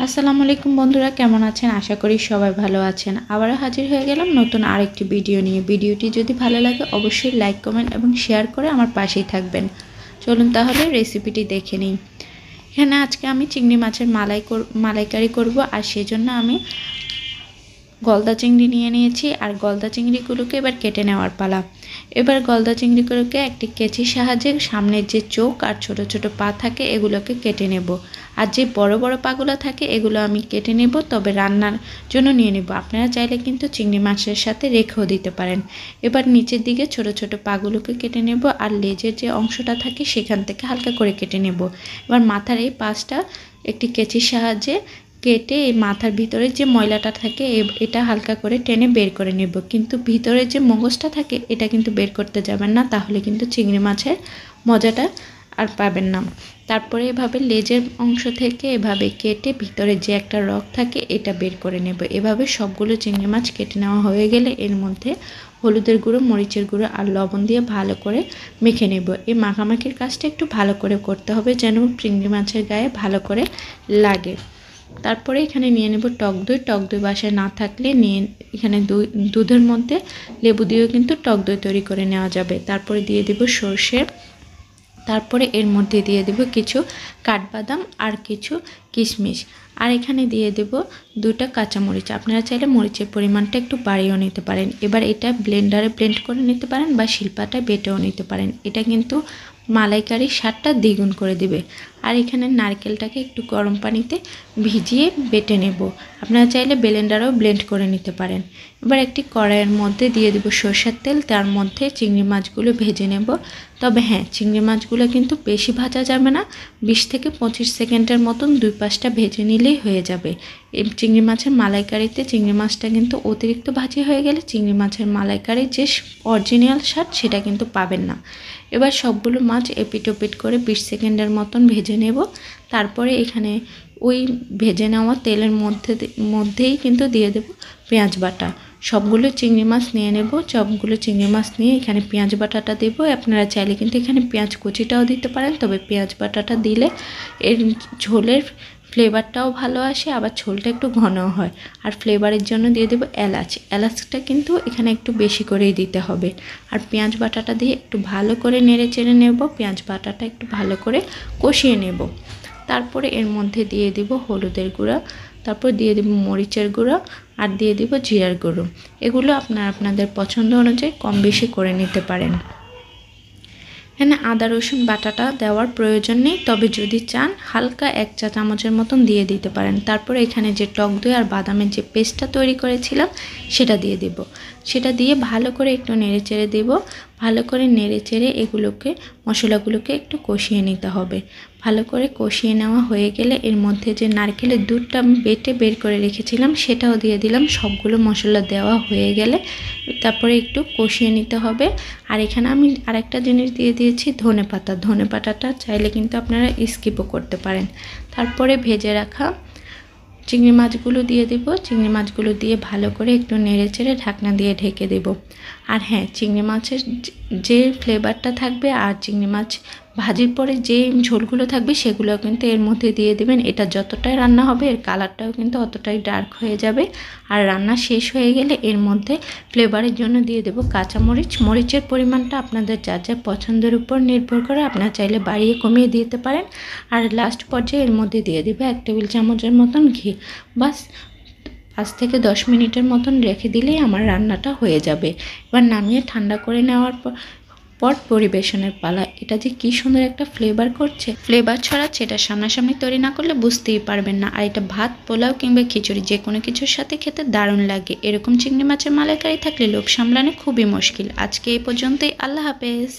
আসসালামু আলাইকুম বন্ধুরা, কেমন আছেন? আশা করি সবাই ভালো আছেন। আবারও হাজির হয়ে গেলাম নতুন আরেকটি ভিডিও নিয়ে। ভিডিওটি যদি ভালো লাগে অবশ্যই লাইক, কমেন্ট এবং শেয়ার করে আমার পাশেই থাকবেন। চলুন তাহলে রেসিপিটি দেখে নিই। এখানে আজকে আমি চিংড়ি মাছের মালাইকারি করব, আর সেজন্য আমি গলদা চিংড়ি নিয়ে নিয়েছি। আর গলদা চিংড়িগুলোকে এবার কেটে নেওয়ার পালা। এবার গলদা চিংড়িগুলোকে একটি কেচির সাহায্যে সামনের যে চোখ আর ছোট ছোট পা থাকে এগুলোকে কেটে নেব। আর যে বড় বড় পাগুলো থাকে এগুলো আমি কেটে নেব, তবে রান্নার জন্য নিয়ে নেব। আপনারা চাইলে কিন্তু চিংড়ি মাছের সাথে রেখেও দিতে পারেন। এবার নিচের দিকে ছোট ছোট পাগুলোকে কেটে নেব, আর লেজের যে অংশটা থাকে সেখান থেকে হালকা করে কেটে নেব। এবার মাথার এই পাশটা একটি কেচির সাহায্যে কেটে এই মাথার ভিতরে যে ময়লাটা থাকে এটা হালকা করে টেনে বের করে নেব। কিন্তু ভিতরে যে মগজটা থাকে এটা কিন্তু বের করতে যাবেন না, তাহলে কিন্তু চিংড়ি মাছের মজাটা আর পাবেন না। তারপরে এভাবে লেজের অংশ থেকে এভাবে কেটে ভিতরে যে একটা রগ থাকে এটা বের করে নেব। এভাবে সবগুলো চিংড়ি মাছ কেটে নেওয়া হয়ে গেলে এর মধ্যে হলুদের গুঁড়ো, মরিচের গুঁড়ো আর লবণ দিয়ে ভালো করে মেখে নেব। এই মাখামাখির কাজটা একটু ভালো করে করতে হবে যেন চিংড়ি মাছের গায়ে ভালো করে লাগে। তারপরে এখানে নিয়ে নেব টক দই। টক দই বাসায় না থাকলে নিয়ে এখানে দুধের মধ্যে লেবু দিয়েও কিন্তু টক দই তৈরি করে নেওয়া যাবে। তারপরে দিয়ে দেব সর্ষে, তারপরে এর মধ্যে দিয়ে দেব কিছু কাঠবাদাম আর কিছু কিশমিশ, আর এখানে দিয়ে দেব 2টা কাঁচামরিচ। আপনারা চাইলে মরিচের পরিমাণটা একটু বাড়িয়েও নিতে পারেন। এবার এটা ব্লেন্ডারে ব্লেন্ড করে নিতে পারেন বা শিলপাটায় বেটেও নিতে পারেন। এটা কিন্তু মালাইকারির স্বাদটা দ্বিগুণ করে দিবে। আর এখানে নারকেলটাকে একটু গরম পানিতে ভিজিয়ে বেটে নেব। আপনারা চাইলে ব্লেন্ডারেও ব্লেন্ড করে নিতে পারেন। এবার একটি কড়াইয়ের মধ্যে দিয়ে দেব সরষের তেল, তার মধ্যে চিংড়ি মাছগুলো ভেজে নেব। তবে হ্যাঁ, চিংড়ি মাছগুলো কিন্তু বেশি ভাজা যাবে না, 20 থেকে 25 সেকেন্ডের মতন দুই পাশটা ভেজে নিলেই হয়ে যাবে। এই চিংড়ি মাছের মালাইকারিতে চিংড়ি মাছটা কিন্তু অতিরিক্ত ভাজি হয়ে গেলে চিংড়ি মাছের মালাইকারির যে অরিজিনাল স্বাদ সেটা কিন্তু পাবেন না। এবার সবগুলো মাছ এপিট ওপিট করে 20 সেকেন্ডের মতন ভেজে নেব। তারপরে এখানে ওই ভেজে নেওয়া তেলের মধ্যেই কিন্তু দিয়ে দেব পেঁয়াজ বাটা। সবগুলো চিংড়ি মাছ নিয়ে নেব। সবগুলো চিংড়ি মাছ নিয়ে এখানে পেঁয়াজ বাটাটা দেব। আপনারা চাইলে কিন্তু এখানে পেঁয়াজ কুচিটাও দিতে পারেন, তবে পেঁয়াজ বাটাটা দিলে এর ঝোলের ফ্লেভারটাও ভালো আসে, আবার ঝোলটা একটু ঘনও হয়। আর ফ্লেভারের জন্য দিয়ে দেব এলাচ। এলাচটা কিন্তু এখানে একটু বেশি করেই দিতে হবে। আর পেঁয়াজ বাটাটা দিয়ে একটু ভালো করে নেড়ে চেড়ে নেব। পেঁয়াজ বাটাটা একটু ভালো করে কষিয়ে নেব। তারপরে এর মধ্যে দিয়ে দেব হলুদের গুঁড়া, তারপর দিয়ে দেব মরিচের গুঁড়ো আর দিয়ে দেব জিরার গুঁড়ো। এগুলো আপনাদের পছন্দ অনুযায়ী কম বেশি করে নিতে পারেন। এখানে আদা রসুন বাটাটা দেওয়ার প্রয়োজন নেই, তবে যদি চান হালকা 1 চা চামচের মতন দিয়ে দিতে পারেন। তারপরে এখানে যে টক দই আর বাদামের যে পেস্টটা তৈরি করেছিলাম সেটা দিয়ে দেব। সেটা দিয়ে ভালো করে একটু নেড়ে চেড়ে দেব। ভালো করে নেড়ে চেড়ে এগুলোকে মশলাগুলোকে একটু কষিয়ে নিতে হবে। ভালো করে কষিয়ে নেওয়া হয়ে গেলে এর মধ্যে যে নারকেলের দুধটা আমি বেটে বের করে রেখেছিলাম সেটাও দিয়ে দিলাম। সবগুলো মশলা দেওয়া হয়ে গেলে তারপরে একটু কষিয়ে নিতে হবে। আর এখানে আমি আরেকটা জিনিস দিয়ে দিয়েছি ধনেপাতা। ধনেপাতাটা চাইলে কিন্তু আপনারা স্কিপও করতে পারেন। তারপরে ভেজে রাখা চিংড়ি মাছগুলো দিয়ে দেব। চিংড়ি মাছগুলো দিয়ে ভালো করে একটু নেড়ে চেড়ে ঢাকনা দিয়ে ঢেকে দেব। আর হ্যাঁ, চিংড়ি মাছের যে ফ্লেভারটা থাকবে আর চিংড়ি মাছ ভাজির পরে যে ঝোলগুলো থাকবে সেগুলো কিন্তু এর মধ্যে দিয়ে দেবেন। এটা যতটাই রান্না হবে এর কালারটাও কিন্তু অতটাই ডার্ক হয়ে যাবে। আর রান্না শেষ হয়ে গেলে এর মধ্যে ফ্লেভারের জন্য দিয়ে দেব কাঁচামরিচ। মরিচের পরিমাণটা আপনাদের যার যার পছন্দের উপর নির্ভর করে, আপনারা চাইলে বাড়িয়ে কমিয়ে দিতে পারেন। আর লাস্ট পর্যায়ে এর মধ্যে দিয়ে দেবে 1 টেবিল চামচের মতন ঘি। বাস 5 থেকে 10 মিনিটের মতন রেখে দিলেই আমার রান্নাটা হয়ে যাবে। এবার নামিয়ে ঠান্ডা করে নেওয়ার পর পরিবেশনের পালা। এটা যে কি সুন্দর একটা ফ্লেভার করছে, ফ্লেভার ছড়াচ্ছে, এটা সামনাসামনি তৈরি না করলে বুঝতেই পারবেন না। আর এটা ভাত, পোলাও কিংবা খিচুড়ি যে কোনো কিছুর সাথে খেতে দারুণ লাগে। এরকম চিংড়ি মাছের মালাইকারি থাকলে লোভ সামলানো খুবই মুশকিল। আজকে এই পর্যন্তই। আল্লাহ হাফেজ।